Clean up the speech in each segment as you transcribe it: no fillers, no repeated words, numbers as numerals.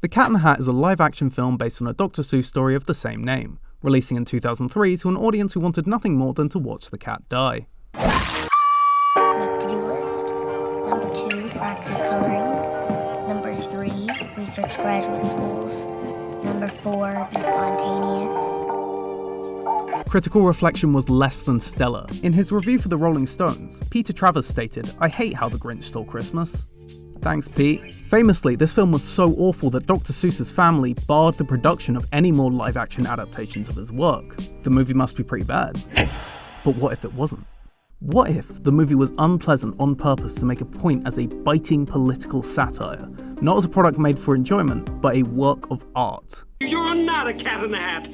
The Cat in the Hat is a live-action film based on a Dr. Seuss story of the same name, releasing in 2003 to an audience who wanted nothing more than to watch the cat die. Make to-do list. Number 2, practice coloring. Number 3, research graduate schools. Number 4, be spontaneous. Critical reception was less than stellar. In his review for the Rolling Stones, Peter Travers stated, "I hate how the Grinch stole Christmas." Thanks, Pete. Famously, this film was so awful that Dr. Seuss's family barred the production of any more live-action adaptations of his work. The movie must be pretty bad. But what if it wasn't? What if the movie was unpleasant on purpose to make a point as a biting political satire, not as a product made for enjoyment, but a work of art? You're not a cat in a hat.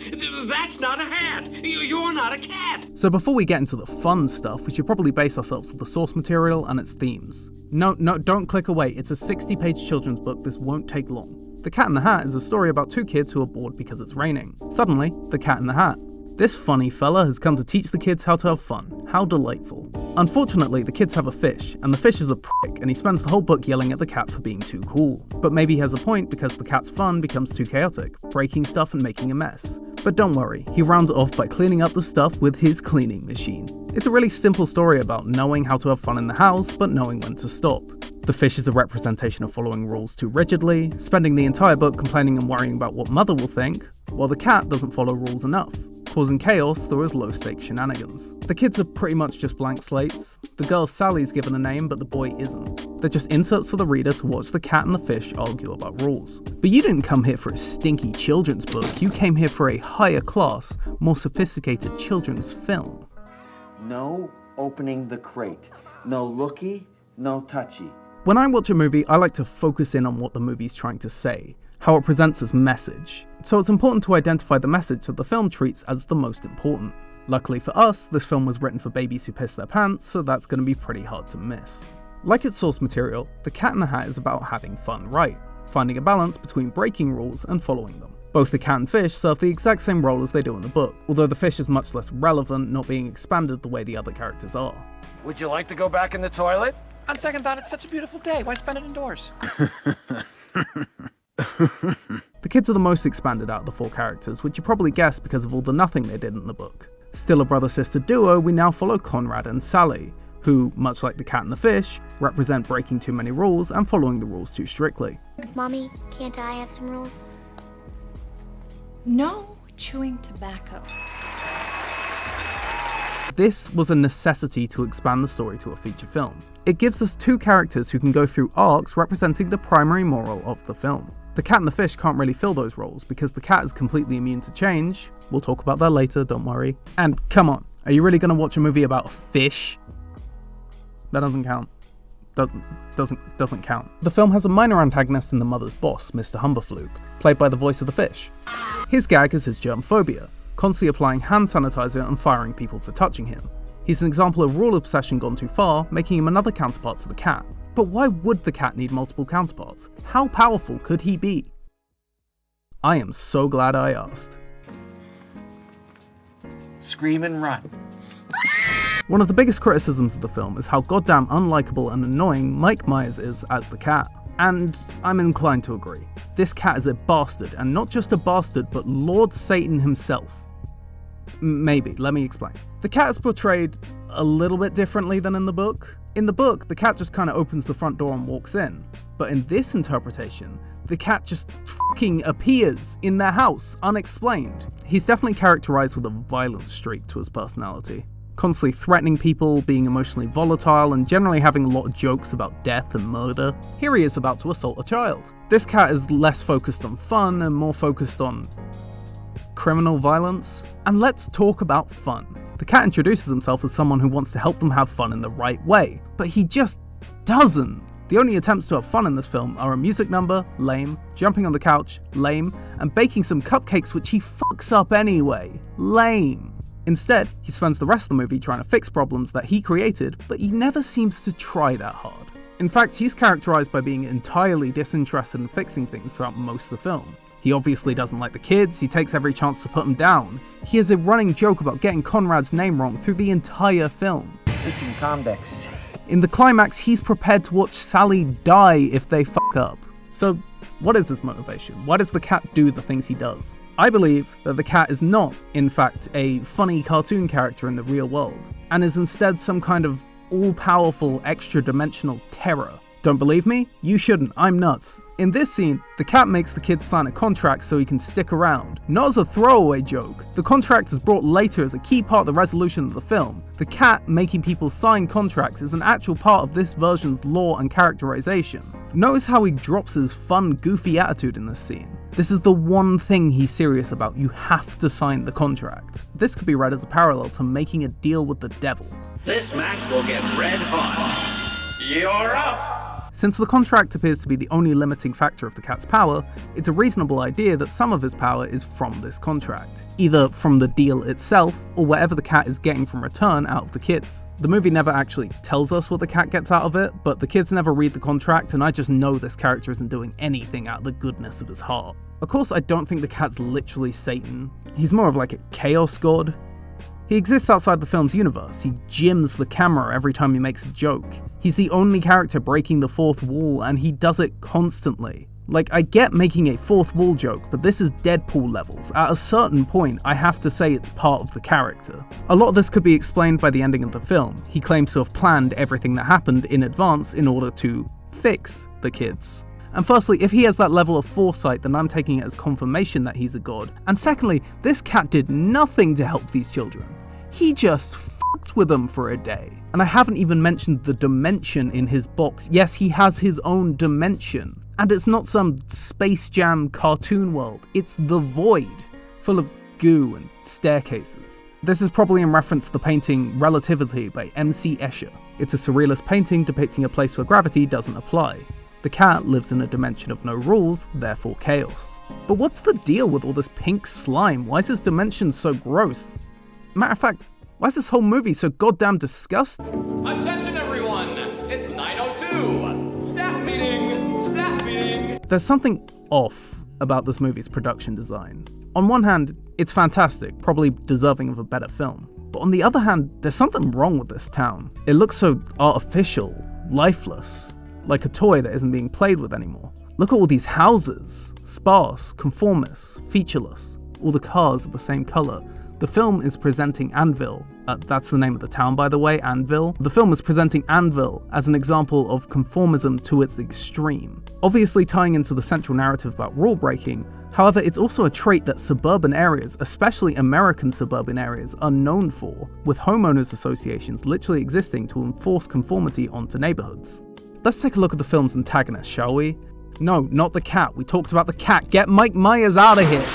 That's not a hat. You're not a cat. So before we get into the fun stuff, we should probably base ourselves on the source material and its themes. No, don't click away. It's a 60-page children's book. This won't take long. The Cat in the Hat is a story about two kids who are bored because it's raining. Suddenly, the cat in the hat. This funny fella has come to teach the kids how to have fun. How delightful. Unfortunately, the kids have a fish, and the fish is a prick, and he spends the whole book yelling at the cat for being too cool. But maybe he has a point because the cat's fun becomes too chaotic, breaking stuff and making a mess. But don't worry, he rounds it off by cleaning up the stuff with his cleaning machine. It's a really simple story about knowing how to have fun in the house, but knowing when to stop. The fish is a representation of following rules too rigidly, spending the entire book complaining and worrying about what mother will think, while the cat doesn't follow rules enough, causing chaos through his low-stakes shenanigans. The kids are pretty much just blank slates. The girl Sally's given a name, but the boy isn't. They're just inserts for the reader to watch the cat and the fish argue about rules. But you didn't come here for a stinky children's book, you came here for a higher class, more sophisticated children's film. No opening the crate. No looky, no touchy. When I watch a movie, I like to focus in on what the movie's trying to say, how it presents its message. So it's important to identify the message that the film treats as the most important. Luckily for us, this film was written for babies who piss their pants, so that's going to be pretty hard to miss. Like its source material, The Cat in the Hat is about having fun right, finding a balance between breaking rules and following them. Both the cat and fish serve the exact same role as they do in the book, although the fish is much less relevant, not being expanded the way the other characters are. Would you like to go back in the toilet? On second thought, it's such a beautiful day. Why spend it indoors? The kids are the most expanded out of the four characters, which you probably guessed because of all the nothing they did in the book. Still a brother-sister duo, we now follow Conrad and Sally, who, much like the cat and the fish, represent breaking too many rules and following the rules too strictly. Mommy, can't I have some rules? No chewing tobacco. This was a necessity to expand the story to a feature film. It gives us two characters who can go through arcs representing the primary moral of the film. The cat and the fish can't really fill those roles because the cat is completely immune to change. We'll talk about that later, don't worry. And come on, are you really going to watch a movie about a fish? That doesn't count. Doesn't count. The film has a minor antagonist in the mother's boss, Mr. Humberflug, played by the voice of the fish. His gag is his germ phobia, constantly applying hand sanitizer and firing people for touching him. He's an example of rule obsession gone too far, making him another counterpart to the cat. But why would the cat need multiple counterparts? How powerful could he be? I am so glad I asked. Scream and run. One of the biggest criticisms of the film is how goddamn unlikable and annoying Mike Myers is as the cat. And I'm inclined to agree. This cat is a bastard, and not just a bastard, but Lord Satan himself. Maybe, let me explain. The cat is portrayed a little bit differently than in the book. In the book, the cat just kind of opens the front door and walks in. But in this interpretation, the cat just fucking appears in their house, unexplained. He's definitely characterized with a violent streak to his personality. Constantly threatening people, being emotionally volatile, and generally having a lot of jokes about death and murder. Here he is about to assault a child. This cat is less focused on fun and more focused on criminal violence. And let's talk about fun. The cat introduces himself as someone who wants to help them have fun in the right way, but he just doesn't. The only attempts to have fun in this film are a music number, lame, jumping on the couch, lame, and baking some cupcakes which he fucks up anyway, lame. Instead, he spends the rest of the movie trying to fix problems that he created, but he never seems to try that hard. In fact, he's characterized by being entirely disinterested in fixing things throughout most of the film. He obviously doesn't like the kids, he takes every chance to put them down. He has a running joke about getting Conrad's name wrong through the entire film. Listen, Comdex. In the climax, he's prepared to watch Sally die if they fuck up. So What is his motivation? Why does the cat do the things he does? I believe that the cat is not, in fact, a funny cartoon character in the real world, and is instead some kind of all-powerful, extra-dimensional terror. Don't believe me? You shouldn't, I'm nuts. In this scene, the cat makes the kids sign a contract so he can stick around. Not as a throwaway joke. The contract is brought later as a key part of the resolution of the film. The cat making people sign contracts is an actual part of this version's lore and characterization. Notice how he drops his fun, goofy attitude in this scene. This is the one thing he's serious about. You have to sign the contract. This could be read as a parallel to making a deal with the devil. This match will get red hot. You're up! Since the contract appears to be the only limiting factor of the cat's power, it's a reasonable idea that some of his power is from this contract. Either from the deal itself, or whatever the cat is getting from return out of the kids. The movie never actually tells us what the cat gets out of it, but the kids never read the contract, and I just know this character isn't doing anything out of the goodness of his heart. Of course, I don't think the cat's literally Satan. He's more of like a chaos god. He exists outside the film's universe. He gyms the camera every time he makes a joke. He's the only character breaking the fourth wall, and he does it constantly. Like, I get making a fourth wall joke, but this is Deadpool levels. At a certain point, I have to say it's part of the character. A lot of this could be explained by the ending of the film. He claims to have planned everything that happened in advance in order to fix the kids. And firstly, if he has that level of foresight, then I'm taking it as confirmation that he's a god. And secondly, this cat did nothing to help these children. He just fucked with them for a day. And I haven't even mentioned the dimension in his box. Yes, he has his own dimension. And it's not some Space Jam cartoon world. It's the void, full of goo and staircases. This is probably in reference to the painting Relativity by M.C. Escher. It's a surrealist painting depicting a place where gravity doesn't apply. The cat lives in a dimension of no rules, therefore chaos. But what's the deal with all this pink slime? Why is this dimension so gross? Matter of fact, why is this whole movie so goddamn disgusting? Attention everyone! It's 9:02! Staff meeting! Staff meeting! There's something off about this movie's production design. On one hand, it's fantastic, probably deserving of a better film. But on the other hand, there's something wrong with this town. It looks so artificial, lifeless, like a toy that isn't being played with anymore. Look at all these houses, sparse, conformist, featureless. All the cars are the same color. The film is presenting Anvil, that's the name of the town by the way, Anvil. The film is presenting Anvil as an example of conformism to its extreme. Obviously tying into the central narrative about rule breaking, however it's also a trait that suburban areas, especially American suburban areas, are known for, with homeowners associations literally existing to enforce conformity onto neighborhoods. Let's take a look at the film's antagonist, shall we? No, not the cat, we talked about the cat, get Mike Myers out of here!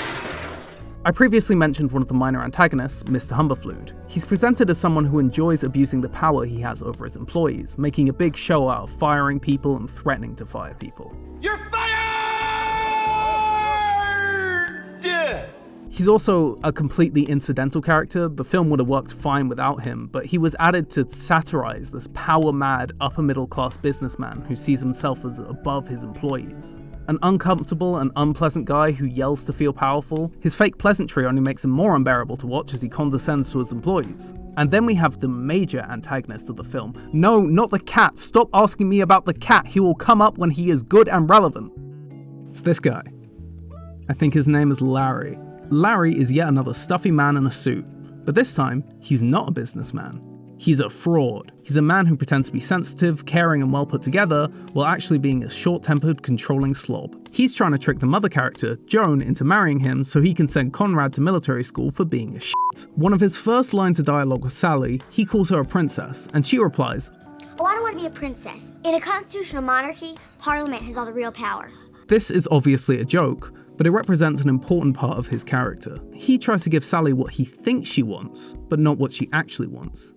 I previously mentioned one of the minor antagonists, Mr. Humberflude. He's presented as someone who enjoys abusing the power he has over his employees, making a big show out of firing people and threatening to fire people. You're fired! He's also a completely incidental character. The film would have worked fine without him, but he was added to satirize this power-mad, upper-middle-class businessman who sees himself as above his employees. An uncomfortable and unpleasant guy who yells to feel powerful, his fake pleasantry only makes him more unbearable to watch as he condescends to his employees. And then we have the major antagonist of the film. No, not the cat. Stop asking me about the cat. He will come up when he is good and relevant. It's this guy. I think his name is Larry. Larry is yet another stuffy man in a suit, but this time, he's not a businessman. He's a fraud. He's a man who pretends to be sensitive, caring, and well put together, while actually being a short-tempered, controlling slob. He's trying to trick the mother character, Joan, into marrying him so he can send Conrad to military school for being a shit. One of his first lines of dialogue with Sally, he calls her a princess, and she replies, Oh, I don't want to be a princess. In a constitutional monarchy, Parliament has all the real power. This is obviously a joke, but it represents an important part of his character. He tries to give Sally what he thinks she wants, but not what she actually wants.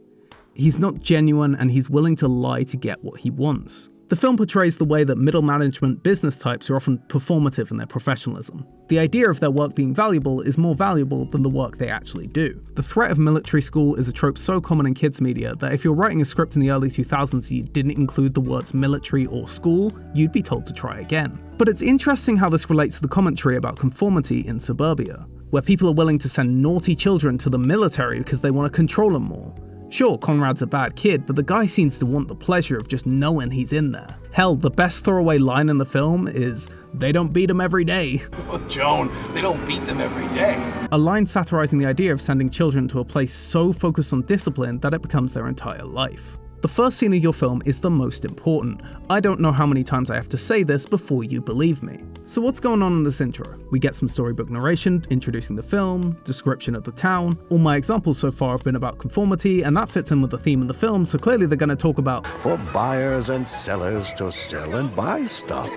He's not genuine and he's willing to lie to get what he wants. The film portrays the way that middle management business types are often performative in their professionalism. The idea of their work being valuable is more valuable than the work they actually do. The threat of military school is a trope so common in kids media that if you're writing a script in the early 2000s and you didn't include the words military or school, you'd be told to try again. But it's interesting how this relates to the commentary about conformity in suburbia, where people are willing to send naughty children to the military because they want to control them more. Sure, Conrad's a bad kid, but the guy seems to want the pleasure of just knowing he's in there. Hell, the best throwaway line in the film is, They don't beat 'em every day. Well, Joan, they don't beat them every day. A line satirizing the idea of sending children to a place so focused on discipline that it becomes their entire life. The first scene of your film is the most important. I don't know how many times I have to say this before you believe me. So what's going on in this intro? We get some storybook narration, introducing the film, description of the town. All my examples so far have been about conformity, and that fits in with the theme of the film, so clearly they're going to talk about for buyers and sellers to sell and buy stuff.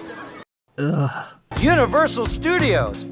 Ugh. Universal Studios!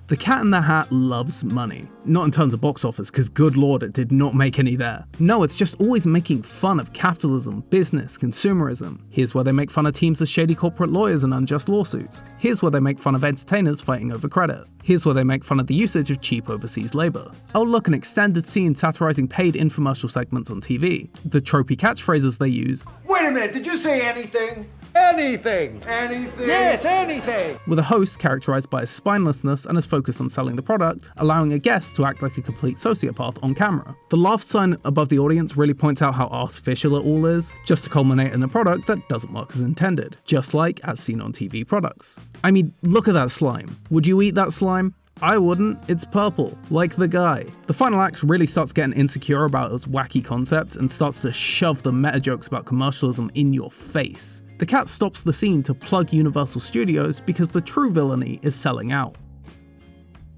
The Cat in the Hat loves money. Not in terms of box office, because good lord, it did not make any there. No, it's just always making fun of capitalism, business, consumerism. Here's where they make fun of teams of shady corporate lawyers and unjust lawsuits. Here's where they make fun of entertainers fighting over credit. Here's where they make fun of the usage of cheap overseas labour. Oh look, an extended scene satirising paid infomercial segments on TV. The tropey catchphrases they use. Wait a minute, did you say anything? Anything! Anything! Yes, anything! With a host characterised by his spinelessness and his focus on selling the product, allowing a guest to act like a complete sociopath on camera. The laugh sign above the audience really points out how artificial it all is, just to culminate in a product that doesn't work as intended, just like as seen on TV products. I mean, look at that slime. Would you eat that slime? I wouldn't. It's purple, like the guy. The final act really starts getting insecure about its wacky concept and starts to shove the meta jokes about commercialism in your face. The cat stops the scene to plug Universal Studios because the true villainy is selling out.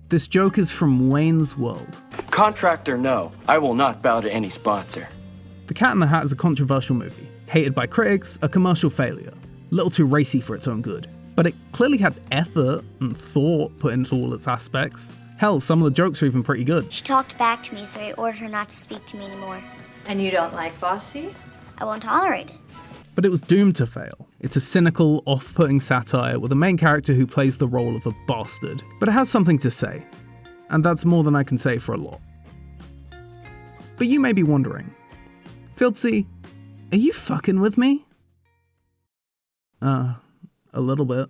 This joke is from Wayne's World. Contract or no, I will not bow to any sponsor. The Cat in the Hat is a controversial movie. Hated by critics, a commercial failure. Little too racy for its own good. But it clearly had effort and thought put into all its aspects. Hell, some of the jokes are even pretty good. She talked back to me, so I ordered her not to speak to me anymore. And you don't like Fosse? I won't tolerate it. But it was doomed to fail. It's a cynical, off-putting satire with a main character who plays the role of a bastard. But it has something to say. And that's more than I can say for a lot. But you may be wondering, Fieldsy, are you fucking with me? A little bit.